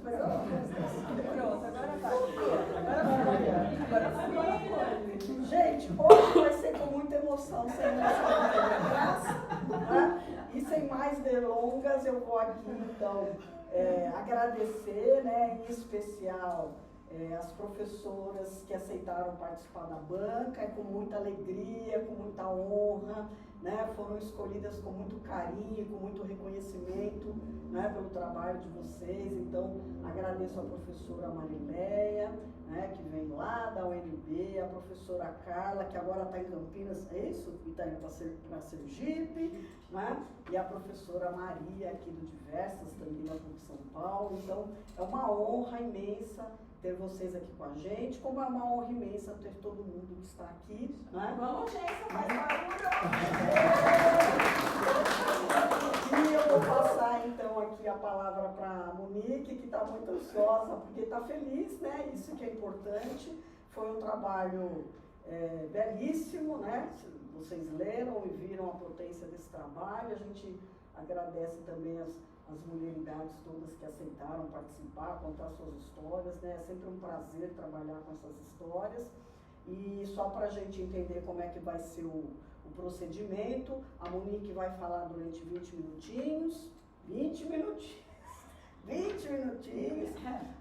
mas eu não esqueci. Pronto, agora vai. Agora vai. Gente, hoje vai ser com muita emoção, sem emoção, graça, né? E sem mais delongas, eu vou aqui, então, agradecer, né, em especial, as professoras que aceitaram participar da banca, com muita alegria, com muita honra, né, foram escolhidas com muito carinho, com muito reconhecimento, né, pelo trabalho de vocês. Então, agradeço a professora Marileia, né, que vem lá da UNB, a professora Carla, que agora está em Campinas, é isso? E está indo para Sergipe, né, e a professora Maria, aqui do Diversas, também da PUC São Paulo. Então, é uma honra imensa ter vocês aqui com a gente, como é uma honra imensa ter todo mundo que está aqui, né? Vamos, gente, faz barulho! E eu vou passar, então, aqui a palavra para a Monique, que está muito ansiosa, porque está feliz, né? Isso que é importante. Foi um trabalho belíssimo, né? Vocês leram e viram a potência desse trabalho. A gente agradece também as mulheridades todas que aceitaram participar, contar suas histórias, né? É sempre um prazer trabalhar com essas histórias. E só para a gente entender como é que vai ser o procedimento, a Monique vai falar durante 20 minutinhos,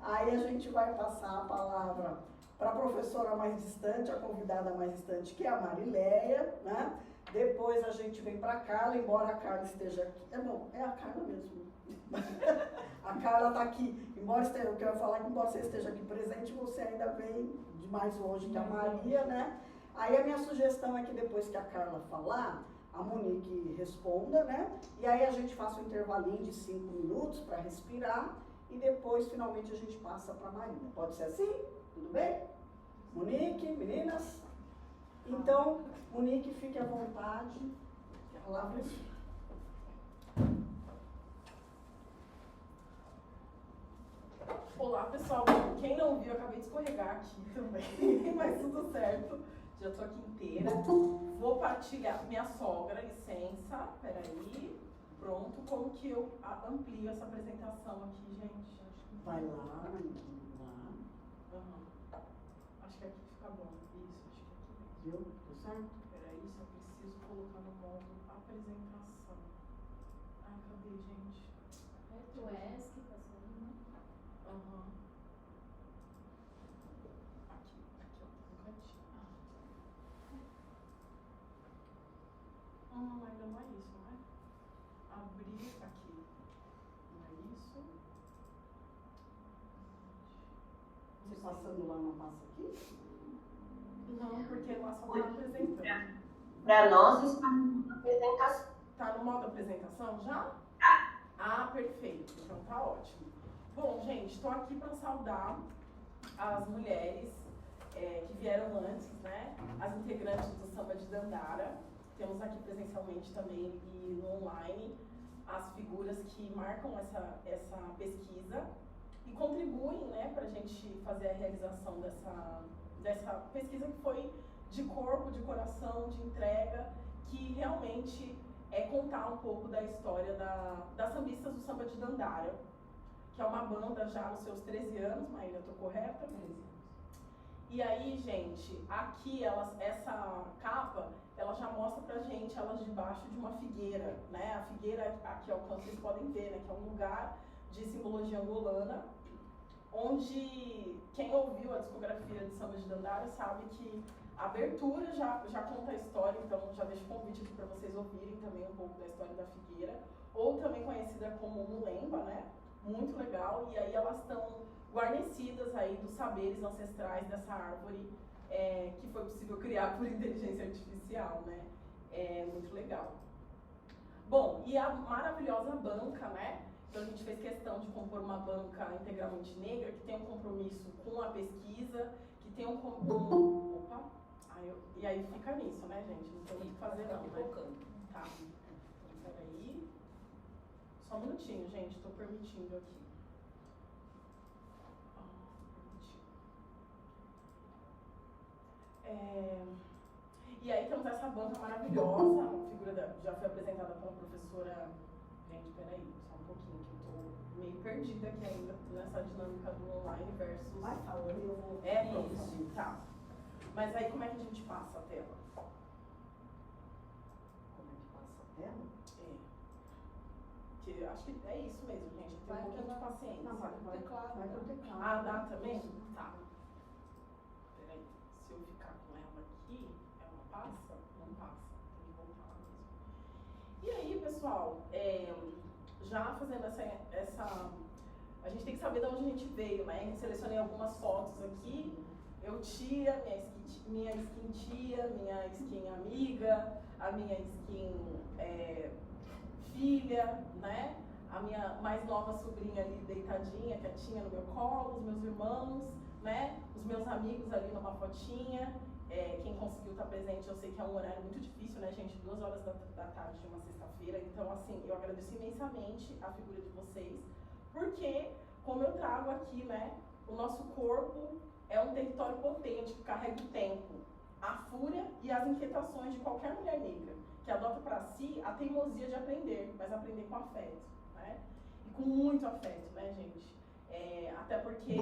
aí a gente vai passar a palavra para a professora mais distante, a convidada mais distante, que é a Marileia, né? Depois a gente vem para a Carla, embora a Carla esteja aqui, é a Carla mesmo. A Carla está aqui, embora eu quero falar que embora você esteja aqui presente, você ainda vem de mais longe que a Maria, né? Aí a minha sugestão é que depois que a Carla falar, a Monique responda, né? E aí a gente faça um intervalinho de 5 minutos para respirar e depois, finalmente, a gente passa para a Maria. Pode ser assim? Tudo bem? Monique, meninas? Então, Monique, fique à vontade. A palavra é sua. Olá, pessoal. Quem não viu, eu acabei de escorregar aqui também, mas tudo certo. Já tô aqui inteira. Vou partilhar minha sogra, licença. Peraí. Pronto. Como que eu amplio essa apresentação aqui, gente? Acho que... Vai lá. Uhum. Acho que aqui fica bom. Isso, acho que aqui mesmo. Viu? Tá certo? Peraí, só preciso colocar no modo apresentação. Ai, cadê, gente? Tu és que tá saindo, né? Aham. Aqui, ó, no cantinho. Ainda não é isso, né? Abrir aqui. Não é isso? Você passando lá, não passa aqui? Não, porque lá só tá apresentando. Para nós está na apresentação. Tá no modo apresentação já? Ah, perfeito. Então tá ótimo. Bom, gente, estou aqui para saudar as mulheres que vieram antes, né? As integrantes do Samba de Dandara. Temos aqui presencialmente também e no online as figuras que marcam essa pesquisa e contribuem, né, para a gente fazer a realização dessa pesquisa que foi de corpo, de coração, de entrega, que realmente é contar um pouco da história das sambistas do Samba de Dandara, que é uma banda já nos seus 13 anos, Maíra, estou correta? 13 anos. E aí, gente, aqui essa capa, ela já mostra pra gente elas debaixo de uma figueira, né? A figueira, aqui ó, como vocês podem ver, né, que é um lugar de simbologia angolana, onde quem ouviu a discografia de Samba de Dandara sabe que a abertura já conta a história, então já deixo o convite aqui para vocês ouvirem também um pouco da história da figueira, ou também conhecida como Mulemba, né? Muito legal, e aí elas estão guarnecidas aí dos saberes ancestrais dessa árvore que foi possível criar por inteligência artificial, né? É muito legal. Bom, e a maravilhosa banca, né? Então a gente fez questão de compor uma banca integralmente negra, que tem um compromisso com a pesquisa, que tem um opa! E aí fica nisso, né, gente? Não tem muito o que fazer não, né? Tá. Então, peraí. Só um minutinho, gente, tô permitindo aqui. E aí temos essa banca maravilhosa, a figura já foi apresentada pela professora. Gente, peraí, só um pouquinho que eu tô meio perdida aqui ainda nessa dinâmica do online versus... Vai falando, eu vou... Isso, tá. Mas aí como é que a gente passa a tela? Como é que passa a tela? Que eu acho que é isso mesmo, gente. Tem um pouquinho de paciência. Não, vai pro teclado. Vai pro teclado. Ah, dá também? Tá. Peraí. Se eu ficar com ela aqui, ela passa? Não passa. Tem que voltar lá mesmo. E aí, pessoal, já fazendo essa... A gente tem que saber de onde a gente veio, né? Eu selecionei algumas fotos aqui. Eu tia, minha skin tia, minha skin amiga, a minha skin filha, né? A minha mais nova sobrinha ali deitadinha, quietinha no meu colo, os meus irmãos, né? Os meus amigos ali numa fotinha. Quem conseguiu estar presente, eu sei que é um horário muito difícil, né, gente? 2 horas da tarde de uma sexta-feira. Então, assim, eu agradeço imensamente a figura de vocês, porque, como eu trago aqui, né, o nosso corpo é um território potente que carrega o tempo, a fúria e as inquietações de qualquer mulher negra, que adota para si a teimosia de aprender, mas aprender com afeto, né? E com muito afeto, né, gente? Até porque...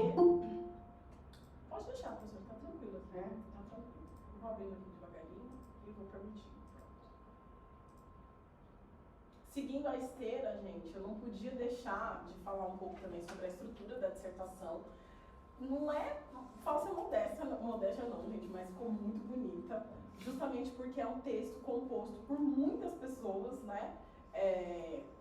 Pode deixar, professor, tá tranquilo aqui. Tá tranquilo. Eu vou abrindo aqui devagarinho e vou permitir. Seguindo a esteira, gente, eu não podia deixar de falar um pouco também sobre a estrutura da dissertação. Não é falsa modéstia não, gente, mas ficou muito bonita, justamente porque é um texto composto por muitas pessoas, né?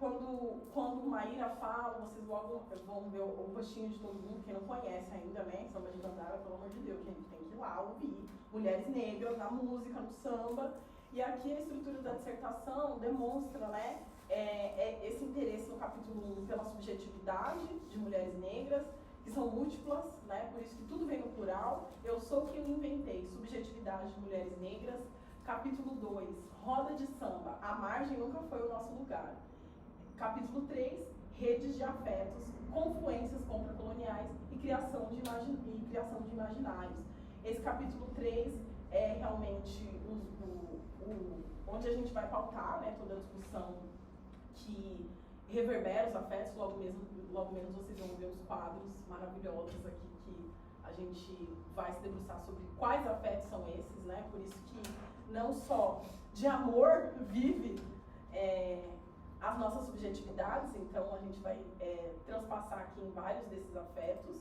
Quando Maíra fala, vocês logo vão ver o rostinho de todo mundo, quem não conhece ainda, né? Samba de Dandara, pelo amor de Deus, gente, tem que ir lá ouvir. Mulheres negras na música, no samba. E aqui a estrutura da dissertação demonstra, né, esse interesse no capítulo 1 pela subjetividade de mulheres negras, que são múltiplas, né? Por isso que tudo vem no plural. Eu sou quem inventei, subjetividade de mulheres negras. Capítulo 2, roda de samba, a margem nunca foi o nosso lugar. Capítulo 3, redes de afetos, confluências contracoloniais e criação de imaginários. Esse capítulo 3 é realmente onde a gente vai pautar, né, toda a discussão que reverbera os afetos. Logo menos vocês vão ver os quadros maravilhosos aqui que a gente vai se debruçar sobre quais afetos são esses, né? Por isso que não só de amor vive as nossas subjetividades, então a gente vai transpassar aqui em vários desses afetos.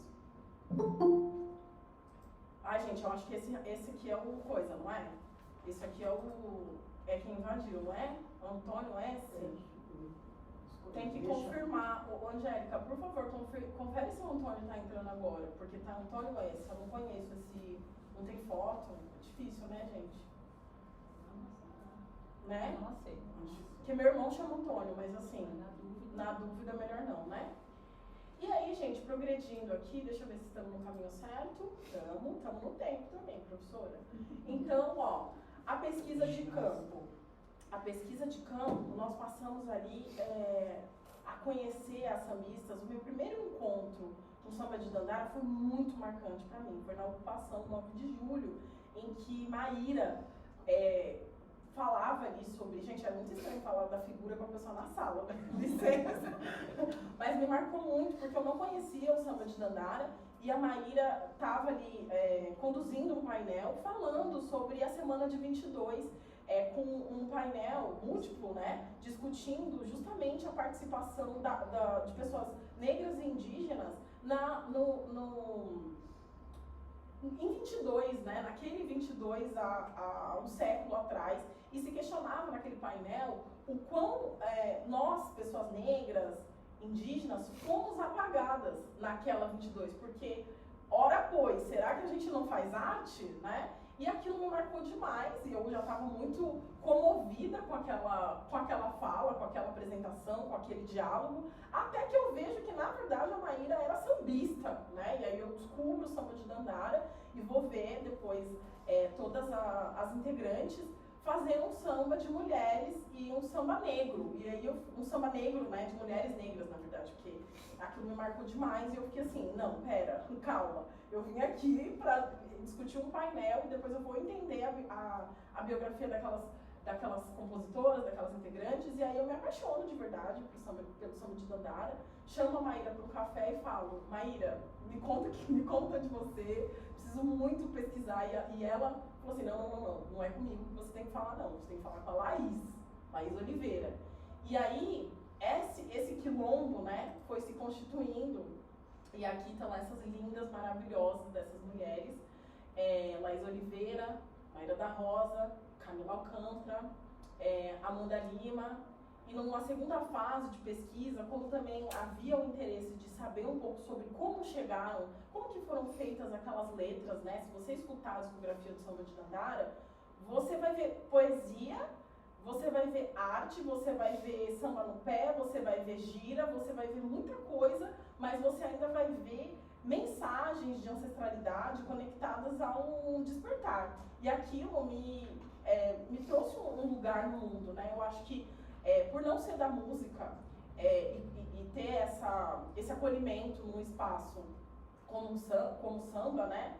Ai, gente, eu acho que esse aqui é o coisa, não é? Esse aqui é quem invadiu, não é? Antônio S. Tem que confirmar. Angélica, por favor, confere se o Antônio está entrando agora, porque tá Antônio S. Eu não conheço esse. Não tem foto. É difícil, né, gente? Né? Não aceito. Porque meu irmão chama Antônio, mas assim, na dúvida melhor não, né? E aí, gente, progredindo aqui, deixa eu ver se estamos no caminho certo. Estamos no tempo também, professora. Então, ó, a pesquisa de campo. A pesquisa de campo, nós passamos ali a conhecer as sambistas. O meu primeiro encontro com o samba de Dandara foi muito marcante para mim. Foi na ocupação, 9 de julho, em que Maíra falava ali sobre... Gente, é muito estranho falar da figura com a pessoa na sala, né? Licença. Mas me marcou muito, porque eu não conhecia o samba de Dandara. E a Maíra estava ali conduzindo um painel, falando sobre a semana de 22, com um painel múltiplo, né, discutindo justamente a participação de pessoas negras e indígenas em 22, né, naquele 22 há um século atrás, e se questionava naquele painel o quão nós, pessoas negras, indígenas, fomos apagadas naquela 22, porque, ora pois, será que a gente não faz arte, né? E aquilo me marcou demais, e eu já estava muito comovida com aquela fala, com aquela apresentação, com aquele diálogo, até que eu vejo que, na verdade, a Maíra era sambista, né? E aí eu descubro o samba de Dandara e vou ver depois todas as integrantes fazendo um samba de mulheres e um samba negro. E aí um samba negro, né, de mulheres negras, na verdade, porque aquilo me marcou demais e eu fiquei assim, não, pera, calma. Eu vim aqui para discutir um painel e depois eu vou entender a biografia daquelas compositoras, daquelas integrantes, e aí eu me apaixono de verdade pelo samba de Dandara, chamo a Maíra para um café e falo, Maíra, me conta de você, preciso muito pesquisar, e ela falou assim, não é comigo que você tem que falar não, você tem que falar com a Laís Oliveira. E aí, esse quilombo, né, foi se constituindo, e aqui estão essas lindas, maravilhosas dessas mulheres, Laís Oliveira, Maíra da Rosa, Camila Alcântara, Amanda Lima, e numa segunda fase de pesquisa, como também havia o interesse de saber um pouco sobre como chegaram, como que foram feitas aquelas letras, né? Se você escutar a discografia do samba de Dandara, você vai ver poesia, você vai ver arte, você vai ver samba no pé, você vai ver gira, você vai ver muita coisa, mas você ainda vai ver mensagens de ancestralidade conectadas a um despertar. E aquilo me trouxe um lugar no mundo, né? Eu acho que por não ser da música e ter esse acolhimento num espaço como samba, né?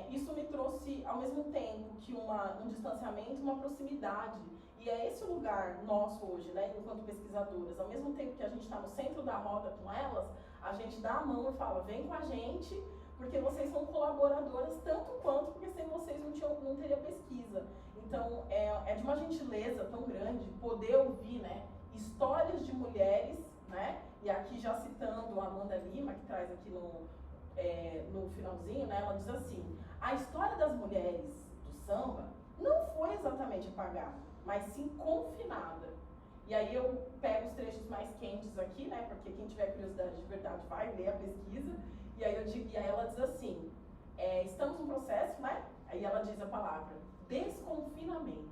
Isso me trouxe, ao mesmo tempo que um distanciamento, uma proximidade. E é esse o lugar nosso hoje, né, enquanto pesquisadoras. Ao mesmo tempo que a gente está no centro da roda com elas, a gente dá a mão e fala, vem com a gente, porque vocês são colaboradoras tanto quanto, porque sem vocês não teria pesquisa. Então, é de uma gentileza tão grande poder ouvir, né, histórias de mulheres, né, e aqui já citando a Amanda Lima, que traz aqui no finalzinho, né, ela diz assim, a história das mulheres do samba não foi exatamente apagada, mas sim confinada. E aí eu pego os trechos mais quentes aqui, né, porque quem tiver curiosidade de verdade vai ler a pesquisa, e aí ela diz assim, estamos num processo, né, aí ela diz a palavra, desconfinamento.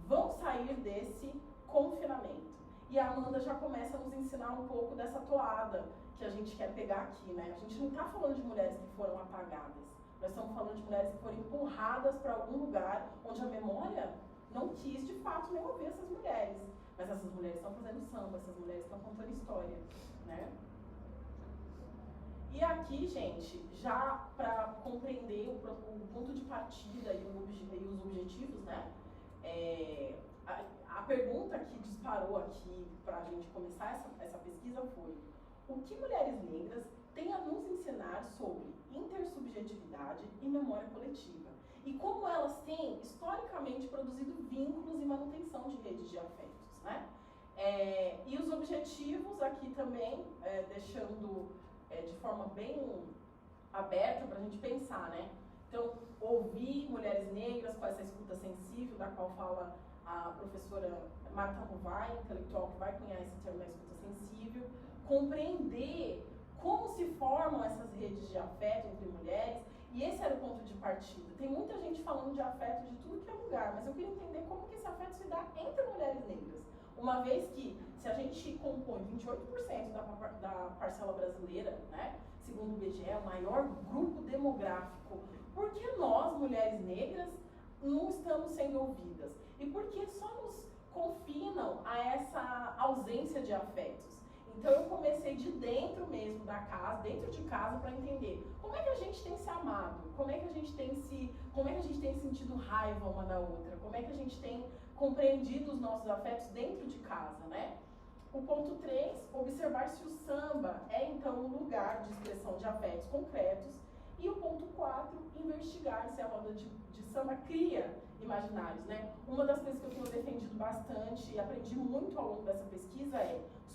Vão sair desse confinamento. E a Amanda já começa a nos ensinar um pouco dessa toada que a gente quer pegar aqui, né? A gente não está falando de mulheres que foram apagadas. Nós estamos falando de mulheres que foram empurradas para algum lugar onde a memória não quis, de fato, nem ouvir essas mulheres. Mas essas mulheres estão fazendo samba, essas mulheres estão contando história, né? E aqui, gente, já para compreender o ponto de partida e os objetivos, né? A pergunta que disparou aqui para a gente começar essa pesquisa foi: o que mulheres negras têm a nos ensinar sobre intersubjetividade e memória coletiva? E como elas têm, historicamente, produzido vínculos e manutenção de redes de afetos, né? E os objetivos aqui também, deixando de forma bem aberta para a gente pensar, né? Então, ouvir mulheres negras com essa escuta sensível, da qual fala a professora Marta Rovai, intelectual que vai cunhar esse termo da escuta sensível, compreender como se formam essas redes de afeto entre mulheres, e esse era o ponto de partida. Tem muita gente falando de afeto de tudo que é lugar, mas eu queria entender como que esse afeto se dá entre mulheres negras. Uma vez que, se a gente compõe 28% da parcela brasileira, né, segundo o IBGE, é o maior grupo demográfico, por que nós, mulheres negras, não estamos sendo ouvidas? E por que só nos confinam a essa ausência de afetos? Então eu comecei de dentro mesmo da casa, dentro de casa, para entender como é que a gente tem se amado, como é que a gente tem sentido raiva uma da outra, como é que a gente tem compreendido os nossos afetos dentro de casa, né? O ponto 3, observar se o samba é então um lugar de expressão de afetos concretos. E o ponto 4, investigar se a roda de samba cria imaginários, né? Uma das coisas que eu tenho defendido bastante e aprendi muito ao longo dessa pesquisa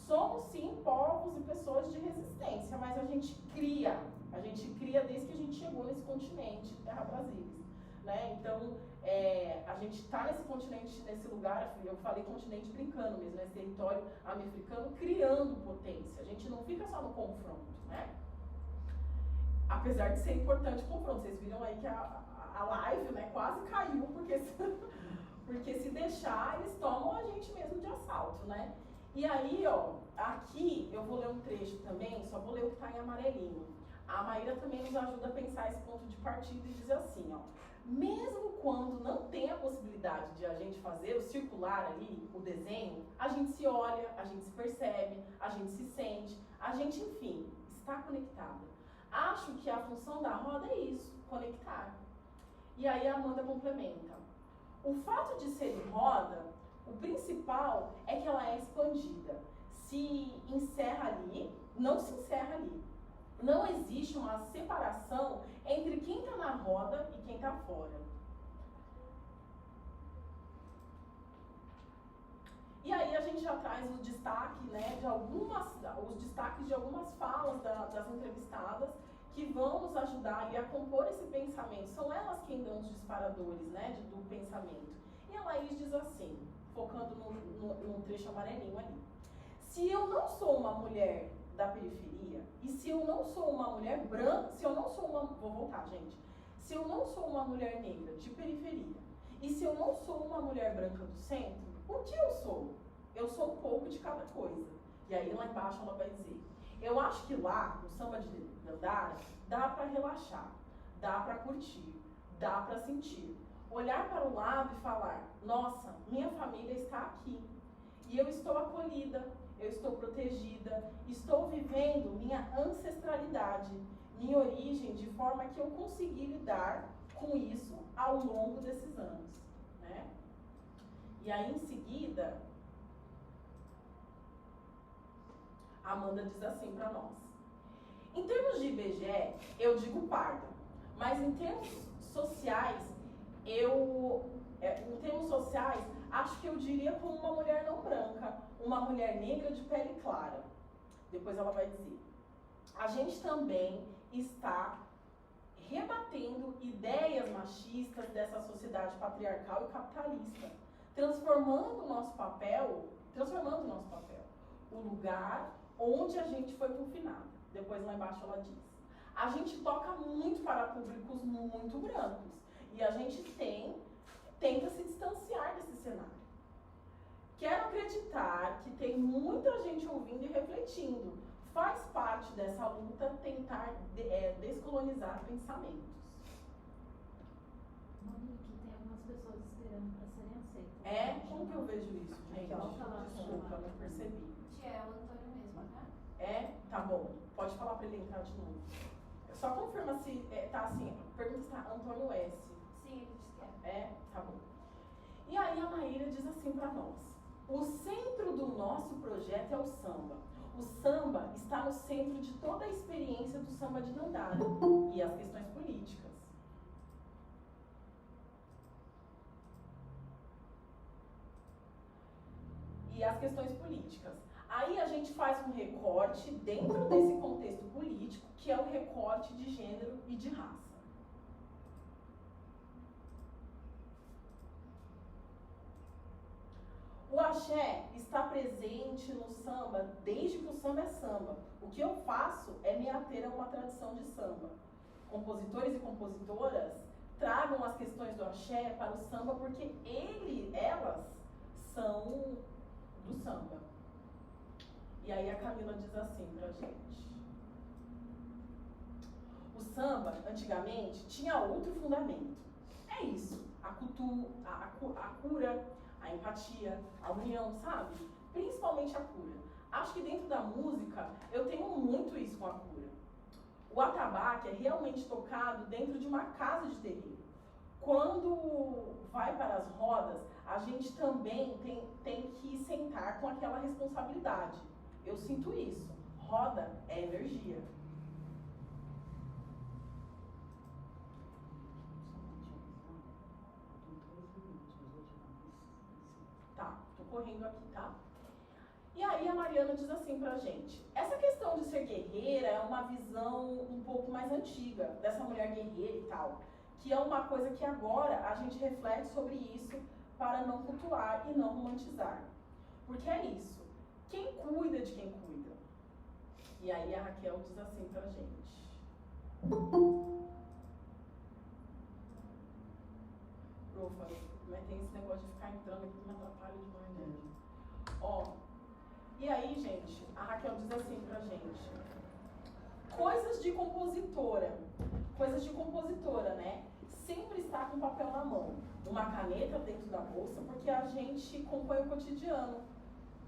somos sim povos e pessoas de resistência, mas a gente cria desde que a gente chegou nesse continente, Terra Brasília, né? Então, a gente está nesse continente, nesse lugar, eu falei continente brincando mesmo, nesse território americano, criando potência. A gente não fica só no confronto, né? Apesar de ser importante o confronto, vocês viram aí que a live, né, quase caiu, porque se deixar, eles tomam a gente mesmo de assalto, né? E aí, ó, aqui eu vou ler um trecho também, só vou ler o que está em amarelinho. A Maíra também nos ajuda a pensar esse ponto de partida e diz assim, ó, mesmo quando não tem a possibilidade de a gente fazer o circular ali, o desenho, a gente se olha, a gente se percebe, a gente se sente, a gente, enfim, está conectada. Acho que a função da roda é isso, conectar. E aí a Amanda complementa. O fato de ser em roda, o principal é que ela é expandida. Se encerra ali, não se encerra ali. Não existe uma separação entre quem está na roda e quem está fora. E aí a gente já traz o destaque, né, os destaques de algumas falas das entrevistadas que vão nos ajudar ali a compor esse pensamento. São elas quem dão os disparadores, né, do pensamento. E a Laís diz assim, focando num trecho amarelinho ali. Se eu não sou uma mulher da periferia, e se eu não sou uma mulher branca, se eu não sou uma... Vou voltar, gente. Se eu não sou uma mulher negra de periferia, e se eu não sou uma mulher branca do centro, o que eu sou? Eu sou um pouco de cada coisa. E aí lá embaixo ela vai dizer, eu acho que lá, no samba de Dandara, dá para relaxar, dá para curtir, dá para sentir. Olhar para o lado e falar, nossa, minha família está aqui. E eu estou acolhida, eu estou protegida, estou vivendo minha ancestralidade, minha origem, de forma que eu consegui lidar com isso ao longo desses anos. Né? E aí, em seguida, a Amanda diz assim para nós. Em termos de IBGE, eu digo parda, mas em termos sociais, acho que eu diria como uma mulher não branca, uma mulher negra de pele clara. Depois ela vai dizer, a gente também está rebatendo ideias machistas dessa sociedade patriarcal e capitalista, transformando o nosso papel, o lugar onde a gente foi confinada. Depois lá embaixo ela diz, a gente toca muito para públicos muito brancos e a gente tenta se distanciar desse cenário. Quero acreditar que tem muita gente ouvindo e refletindo. Faz parte dessa luta tentar descolonizar pensamentos. Monique, tem algumas pessoas esperando para serem aceitas. Como que eu vejo isso, gente? Desculpa, não percebi. É o Antônio mesmo, né? Tá bom. Pode falar para ele entrar de novo. Só confirma se tá assim. Pergunta se tá Antônio S. Sim, ele disse que é. Tá bom. E aí a Maíra diz assim para nós. O centro do nosso projeto é o samba. O samba está no centro de toda a experiência do samba de Dandara e as questões políticas. Aí a gente faz um recorte dentro desse contexto político, que é o recorte de gênero e de raça. O axé está presente no samba desde que o samba é samba. O que eu faço é me ater a uma tradição de samba. Compositores e compositoras tragam as questões do axé para o samba porque elas são do samba. E aí a Camila diz assim pra gente. O samba, antigamente, tinha outro fundamento. É isso, a cura, a empatia, a união, sabe? Principalmente a cura. Acho que dentro da música eu tenho muito isso com a cura. O atabaque é realmente tocado dentro de uma casa de terreiro. Quando vai para as rodas, a gente também tem que sentar com aquela responsabilidade. Eu sinto isso. Roda é energia. Tá, tô correndo aqui, tá? E aí a Mariana diz assim pra gente. Essa questão de ser guerreira é uma visão um pouco mais antiga, dessa mulher guerreira e tal. Que é uma coisa que agora a gente reflete sobre isso para não cultuar e não romantizar. Porque é isso. Quem cuida de quem cuida? E aí a Raquel diz assim pra gente. Profa, mas tem esse negócio de ficar entrando aqui que me atrapalha demais, né? Ó, e aí, gente, a Raquel diz assim pra gente. Coisas de compositora, né? Sempre está com papel na mão, uma caneta dentro da bolsa, porque a gente compõe o cotidiano.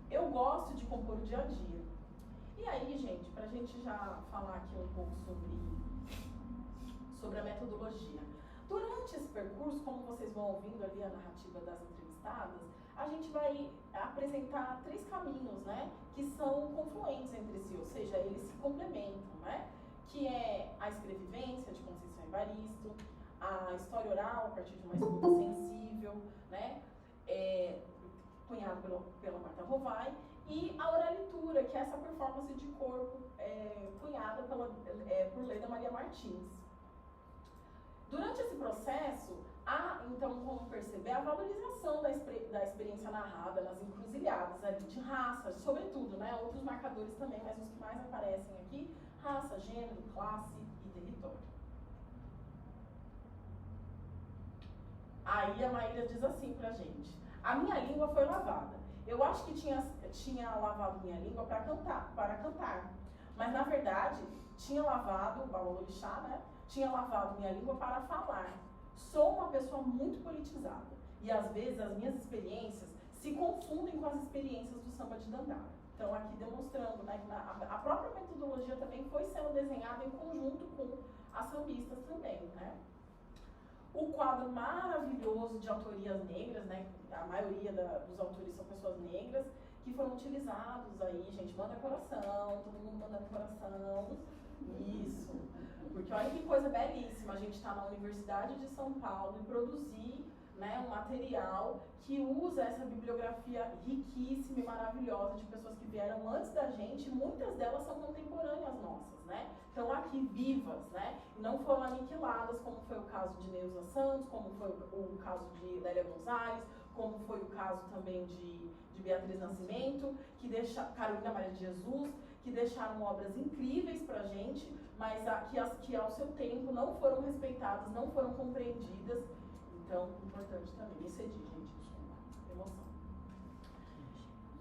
Eu gosto de compor o dia a dia. E aí, gente, pra gente já falar aqui um pouco sobre a metodologia. Durante esse percurso, como vocês vão ouvindo ali a narrativa das entrevistadas, a gente vai apresentar 3 caminhos, né, que são confluentes entre si, ou seja, eles se complementam, né, que é a escrevivência de Conceição Evaristo, a história oral a partir de uma escuta sensível, né, cunhado pela Marta Rovai, e a oralitura, que é essa performance de corpo cunhada por Leda Maria Martins. Durante esse processo, há, então, como perceber, a valorização da experiência narrada nas encruzilhadas ali de raça, sobretudo, né, outros marcadores também, mas os que mais aparecem aqui, raça, gênero, classe e território. Aí a Maíra diz assim pra gente: a minha língua foi lavada. Eu acho que tinha lavado minha língua para cantar, mas na verdade tinha lavado, o Babalorixá, né? Tinha lavado minha língua para falar. Sou uma pessoa muito politizada e às vezes as minhas experiências se confundem com as experiências do samba de Dandara. Então aqui demonstrando, né, que a própria metodologia também foi sendo desenhada em conjunto com as sambistas também, né? O quadro maravilhoso de autorias negras, né? A maioria dos autores são pessoas negras, que foram utilizados aí, gente, manda coração, todo mundo mandando coração. Isso. Porque olha que coisa belíssima, a gente está na Universidade de São Paulo e produzir, né, um material que usa essa bibliografia riquíssima e maravilhosa de pessoas que vieram antes da gente, muitas delas são contemporâneas nossas, né? Estão aqui vivas, né? E não foram aniquiladas, como foi o caso de Neuza Santos, como foi o caso de Lélia Gonzalez, como foi o caso também de Beatriz Nascimento, Carolina Maria de Jesus, que deixaram obras incríveis pra gente, mas que ao seu tempo não foram respeitadas, não foram compreendidas. Então, importante também. Me cedi, gente, emoção.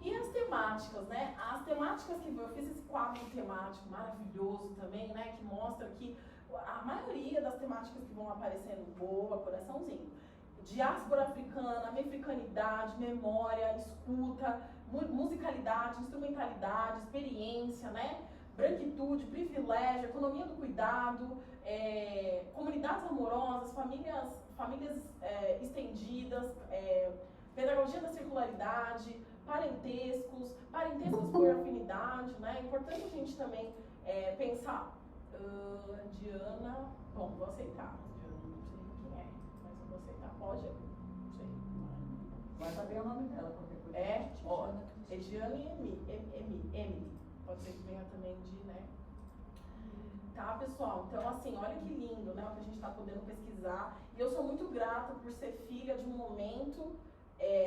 E as temáticas, né? As temáticas que eu fiz esse quadro temático maravilhoso também, né? Que mostra que a maioria das temáticas que vão aparecendo, boa, coraçãozinho. Diáspora africana, africanidade, memória, escuta, musicalidade, instrumentalidade, experiência, né? Branquitude, privilégio, economia do cuidado, comunidades amorosas, famílias estendidas, pedagogia da circularidade, parentescos por afinidade, né? É importante a gente também pensar. Diana, bom, vou aceitar. Diana, não sei quem é, mas eu vou aceitar. Pode? Não sei. Vai saber o nome dela, qualquer coisa. Diana e Emily. Pode ser que venha também de, né? Tá, pessoal? Então, assim, olha que lindo, né? O que a gente está podendo pesquisar. E eu sou muito grata por ser filha de um momento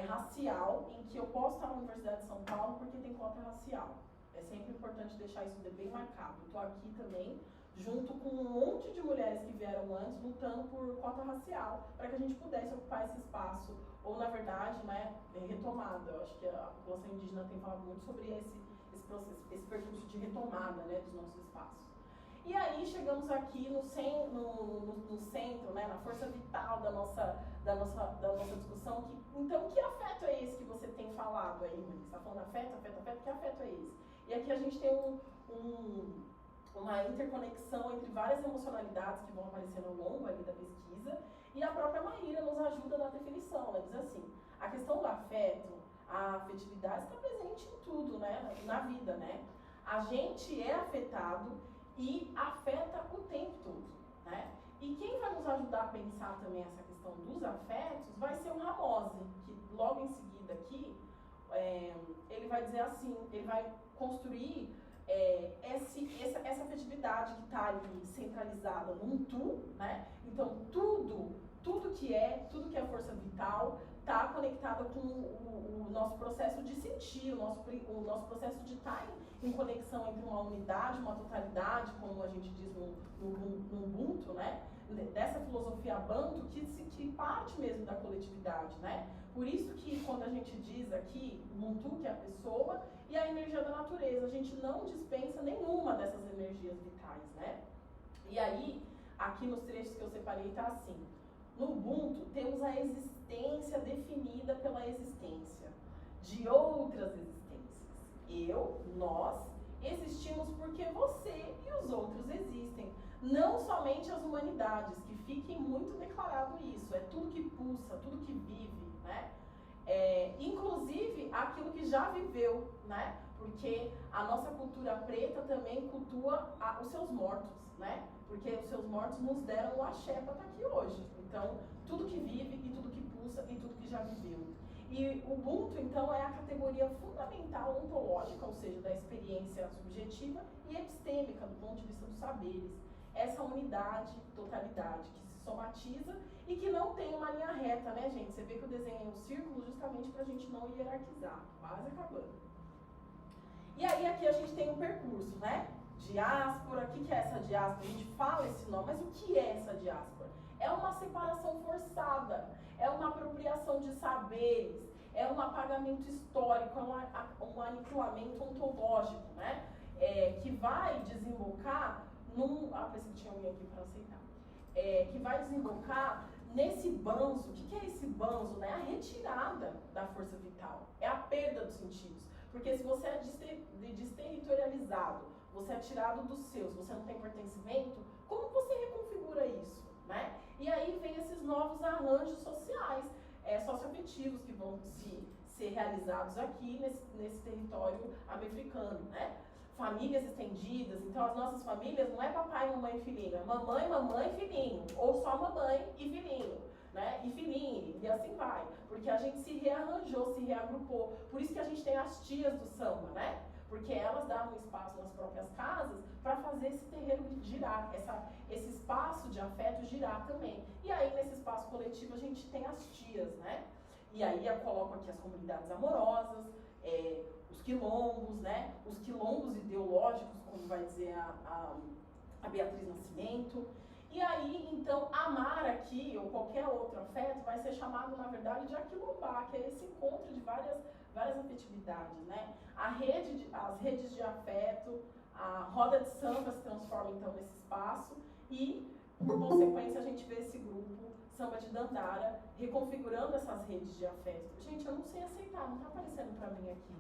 racial em que eu posso estar na Universidade de São Paulo porque tem cota racial. É sempre importante deixar isso bem marcado. Eu tô aqui também, junto com um monte de mulheres que vieram antes, lutando por cota racial, para que a gente pudesse ocupar esse espaço. Ou, na verdade, né, retomada. Eu acho que a população indígena tem falado muito sobre esse percurso de retomada, né, dos nossos espaços. E aí chegamos aqui no centro, né, na força vital da nossa discussão. Então, que afeto é esse que você tem falado aí, Mãe? Você está falando afeto, que afeto é esse? E aqui a gente tem uma interconexão entre várias emocionalidades que vão aparecendo ao longo ali da pesquisa, e a própria Maíra nos ajuda na definição. Ela diz assim: a questão do afeto, a afetividade está presente em tudo, né, na vida, né? A gente é afetado e afeta o tempo todo, né? E quem vai nos ajudar a pensar também essa questão dos afetos vai ser o Ramose, que logo em seguida aqui, ele vai dizer assim, ele vai construir essa afetividade que está ali centralizada num tu, né? Então tudo que é força vital está conectada com o nosso processo de sentir, o nosso processo de estar em conexão entre uma unidade, uma totalidade, como a gente diz no Ubuntu, né? Dessa filosofia Banto que parte mesmo da coletividade, né? Por isso que quando a gente diz aqui Ubuntu, que é a pessoa, e a energia da natureza, a gente não dispensa nenhuma dessas energias vitais, né? E aí, aqui nos trechos que eu separei, tá assim: no Ubuntu temos a existência definida pela existência de outras existências. Eu, nós Existimos porque você e os outros existem. Não somente as humanidades, que fiquem muito declarado isso. É tudo que pulsa, tudo que vive, né? Inclusive aquilo que já viveu, né? Porque a nossa cultura preta também cultua os seus mortos, né? Porque os seus mortos nos deram o axé para estar aqui hoje. Então, tudo que vive e tudo que pulsa e tudo que já viveu. E o Ubuntu, então, é a categoria fundamental ontológica, ou seja, da experiência subjetiva e epistêmica, do ponto de vista dos saberes. Essa unidade, totalidade, que se somatiza e que não tem uma linha reta, né, gente? Você vê que eu desenhei um círculo justamente para a gente não hierarquizar, quase acabando. E aí aqui a gente tem um percurso, né? Diáspora, o que é essa diáspora? A gente fala esse nome, mas o que é essa diáspora? É uma separação forçada, é uma apropriação de saberes, é um apagamento histórico, é um aniquilamento ontológico, né? Que vai desembocar num... Ah, pensei que tinha alguém aqui para aceitar. Que vai desembocar nesse banzo. O que é esse banzo? Né? A retirada da força vital, é a perda dos sentidos. Porque se você é desterritorializado, você é tirado dos seus, você não tem pertencimento, como você reconfigura isso? Né? E aí vem esses novos arranjos sociais, socioafetivos, que vão ser realizados aqui nesse território americano, né? Famílias estendidas, então as nossas famílias não é papai, mamãe e filhinho, é mamãe, mamãe e filhinho, ou só mamãe e filhinho, né? E filhinho, e assim vai, porque a gente se rearranjou, se reagrupou, por isso que a gente tem as tias do samba, né? Porque elas davam espaço nas próprias casas para fazer esse terreiro girar, esse espaço de afeto girar também. E aí, nesse espaço coletivo, a gente tem as tias, né? E aí eu coloco aqui as comunidades amorosas, os quilombos, né? Os quilombos ideológicos, como vai dizer a Beatriz Nascimento. E aí, então, amar aqui, ou qualquer outro afeto, vai ser chamado, na verdade, de aquilombar, que é esse encontro de várias afetividades, né? As redes de afeto, a roda de samba se transforma, então, nesse espaço e, por consequência, a gente vê esse grupo Samba de Dandara reconfigurando essas redes de afeto. Gente, eu não sei aceitar, não tá aparecendo pra mim aqui.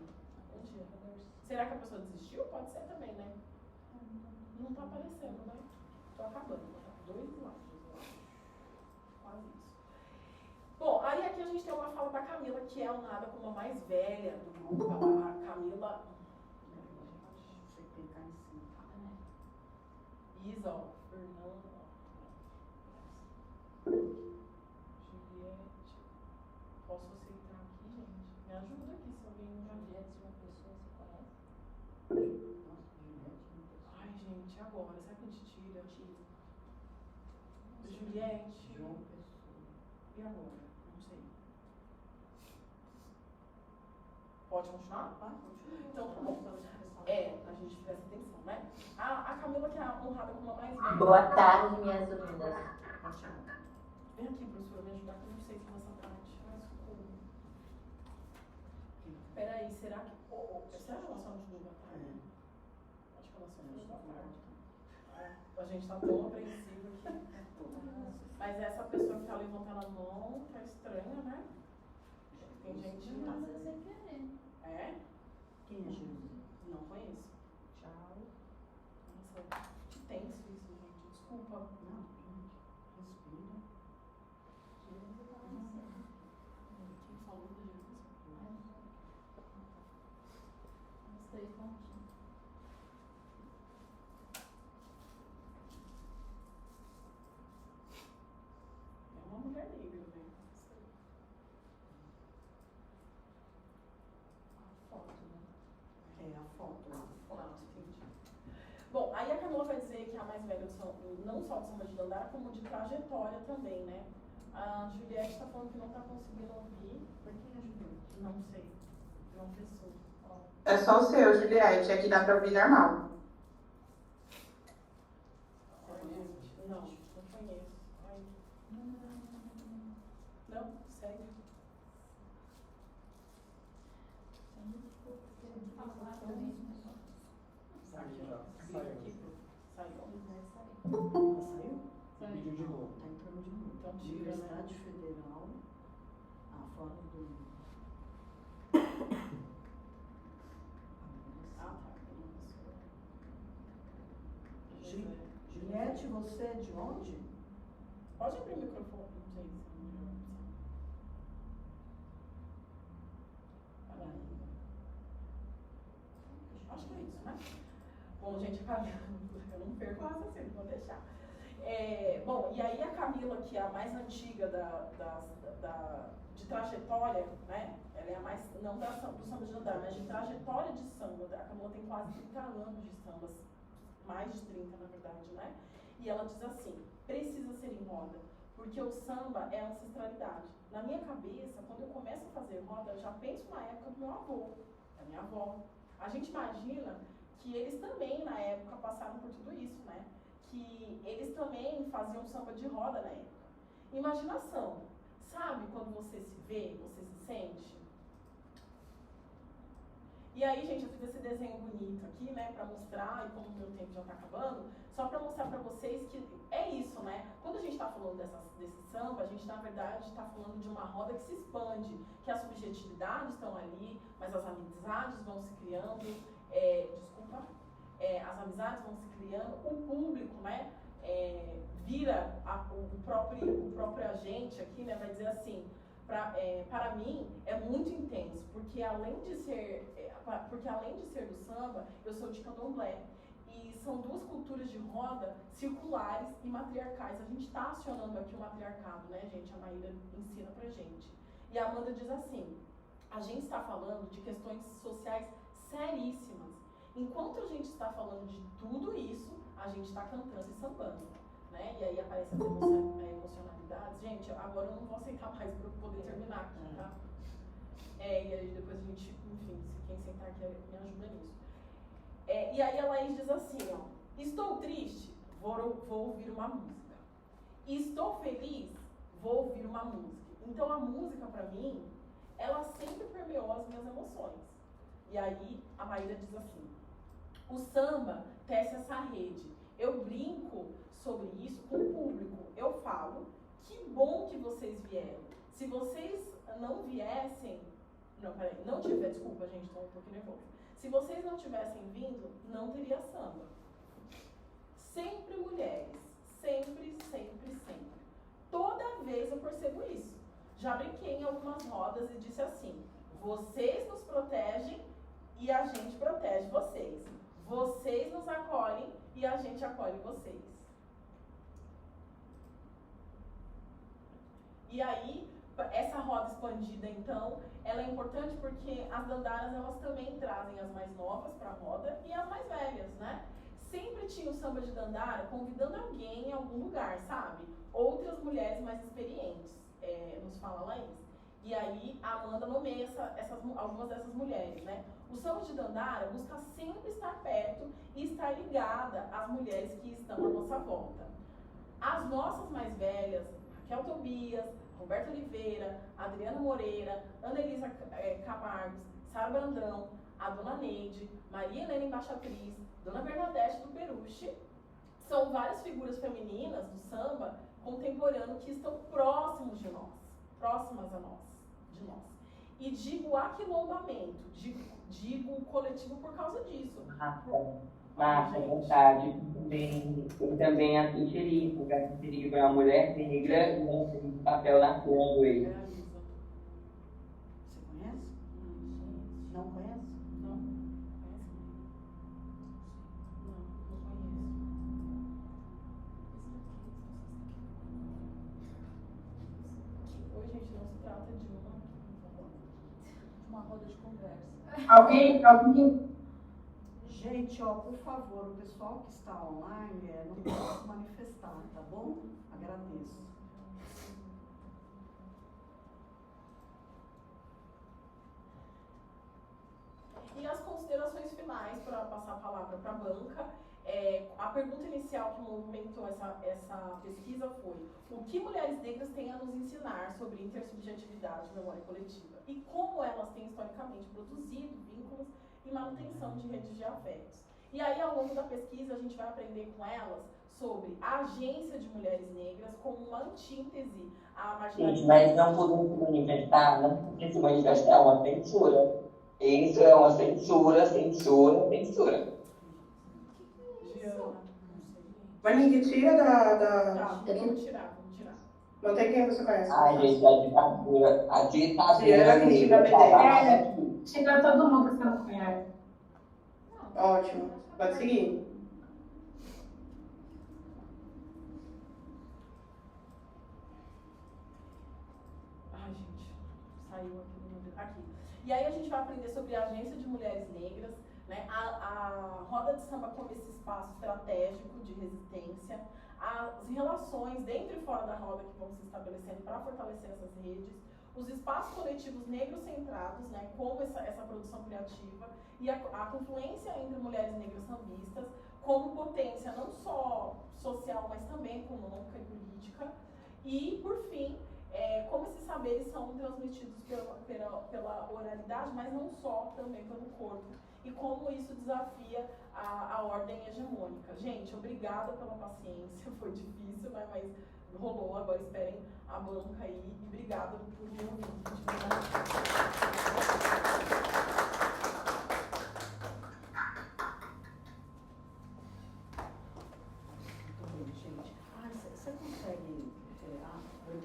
Será que a pessoa desistiu? Pode ser também, né? Não tá aparecendo, né? Tô acabando, tá? 2 lados, quase isso. Bom, aí aqui a gente tem uma fala da Camila, que é honrada como a mais velha do grupo. A Camila... Você clicar em cima. Isa, ó, Fernanda, Juliette. Posso aceitar aqui, gente? Me ajuda aqui se alguém me ajuda. Juliette, uma pessoa você conhece? Nossa, Juliette. Ai, gente, agora, será que a gente tira? Juliette. João Pessoa. E agora? Não sei. Pode continuar? Continua. Então, tá bom. A gente presta atenção, né? A Camila, que é honrada como a mais velha. Boa tarde, minhas lindas. Vem aqui, professora, me ajudar, que eu não sei fazer essa parte. Mas como? Peraí, será que... será que elas são de boa tarde? Acho que elas são de boa tarde. A gente tá tão apreensivo aqui. Mas essa pessoa que tá levantando a mão tá estranha, né? Tem gente... Às vezes sem querer. É? Quem é Jesus? Não conheço. Tchau. Nossa, que tenso isso, gente. Desculpa. Não, gente. Respira. Quem falou da Jesus? Uns 3 pontinhos. É uma mulher negra, né? A foto, né? É a foto. Entendi. Bom, aí a Camila vai dizer que é a mais velha não só de Samba de Dandara, como de trajetória também, né? A Juliette está falando que não está conseguindo ouvir. Por que é Juliette? Não sei. João Pessoa. É só o seu, Juliette. Aqui dá pra ouvir normal. Gente, não conheço. Ai. Não, segue. Saiu. Saiu. Saiu? Pediu de novo. Tá entrando de novo. Então tira, né? Universidade Federal. Fora do... Ah, tá. Juliette, você é de onde? Pode abrir o microfone, gente. Acho que é isso, né? Bom, gente, a Camila, eu não perco o raciocínio, vou deixar. Bom, e aí a Camila, que é a mais antiga de trajetória, né? Ela é a mais, não do samba de andar, mas de trajetória de samba. A Camila tem quase 30 anos de sambas, mais de 30, na verdade, né? E ela diz assim, precisa ser em roda, porque o samba é ancestralidade. Na minha cabeça, quando eu começo a fazer roda, eu já penso na época do meu avô, da minha avó. A gente imagina que eles também, na época, passaram por tudo isso, né? Que eles também faziam samba de roda na época. Imaginação. Sabe quando você se vê, você se sente? E aí, gente, eu fiz esse desenho bonito aqui, né, pra mostrar, e como o meu tempo já tá acabando, só pra mostrar pra vocês que é isso, né? Quando a gente tá falando desse samba, a gente, na verdade, tá falando de uma roda que se expande, que as subjetividades estão ali, mas as amizades vão se criando, as amizades vão se criando, o público, né, vira o próprio agente aqui, né, vai dizer assim, para mim é muito intenso, porque além de ser do samba, eu sou de candomblé. E são duas culturas de roda circulares e matriarcais. A gente está acionando aqui o matriarcado, né, gente? A Maíra ensina pra gente. E a Amanda diz assim, a gente está falando de questões sociais seríssimas. Enquanto a gente está falando de tudo isso, a gente está cantando e sambando, né? E aí aparece as emocionalidades. Gente, agora eu não vou aceitar mais para eu poder terminar aqui, tá? E aí depois a gente, enfim, se quem sentar aqui me ajuda nisso. E aí a Laís diz assim, ó, estou triste, vou ouvir uma música. Estou feliz, vou ouvir uma música. Então a música, para mim, ela sempre permeou as minhas emoções. E aí a Maíra diz assim, o samba tece essa rede. Eu brinco sobre isso com o público. Eu falo, que bom que vocês vieram. Se vocês não viessem, desculpa, gente, estou um pouquinho nervosa. Se vocês não tivessem vindo, não teria samba. Sempre mulheres. Sempre, sempre, sempre. Toda vez eu percebo isso. Já brinquei em algumas rodas e disse assim, vocês nos protegem e a gente protege vocês. Vocês nos acolhem e a gente acolhe vocês. E aí, essa roda expandida, então, ela é importante porque as dandaras, elas também trazem as mais novas para a roda e as mais velhas, né? Sempre tinha o samba de dandara convidando alguém em algum lugar, sabe? Outras mulheres mais experientes, nos fala Laís. E aí, a Amanda nomeia algumas dessas mulheres, né? O samba de dandara busca sempre estar perto e estar ligada às mulheres que estão à nossa volta. As nossas mais velhas, Raquel Tobias, Roberta Oliveira, Adriana Moreira, Ana Elisa Camargos, Sara Brandão, a Dona Neide, Maria Helena Embaixatriz, Dona Bernadette do Peruche, são várias figuras femininas do samba contemporâneo que estão próximas de nós. E digo aquilombamento, digo coletivo por causa disso. Vontade. Também a Xerife, porque a Xerife é uma mulher negra e não tem papel na fundo aí. Você conhece? Não conhece? Não. Oi, gente, não se trata de Uma roda de conversa. Alguém? Gente, ó, por favor, o pessoal que está online não pode se manifestar, tá bom? Agradeço. E as considerações finais, para passar a palavra para a banca, a pergunta inicial que movimentou essa pesquisa foi: o que mulheres negras têm a nos ensinar sobre intersubjetividade e memória coletiva? E como elas têm historicamente produzido vínculos e manutenção de redes de afetos? E aí, ao longo da pesquisa, a gente vai aprender com elas sobre a agência de mulheres negras como uma antítese à marginalidade. Gente, mas não podemos manifestar, não podemos se manifestar, é uma censura. Isso é uma censura. Giana, Monique, tira da... Tá, vamos tirar. Mantém quem você conhece. Ai, gente, a ditadura Tira a Cristina negra tá lá Pedreira. aqui. Tira todo mundo que você não conhece. Ótimo. Pode seguir. Ai, gente, saiu aqui do meu... Aqui. E aí a gente vai aprender sobre a Agência de Mulheres Negras, né? A roda de samba como esse espaço estratégico de resistência, as relações dentro e fora da roda que vão se estabelecendo para fortalecer essas redes, os espaços coletivos negros centrados, né, como essa produção criativa e a confluência entre mulheres negras sambistas como potência não só social, mas também econômica e política. E, por fim, como esses saberes são transmitidos pela oralidade, mas não só, também pelo corpo. E como isso desafia a ordem hegemônica. Gente, obrigada pela paciência, foi difícil, né, mas rolou. Agora esperem a banca aí. E obrigada por me ouvir.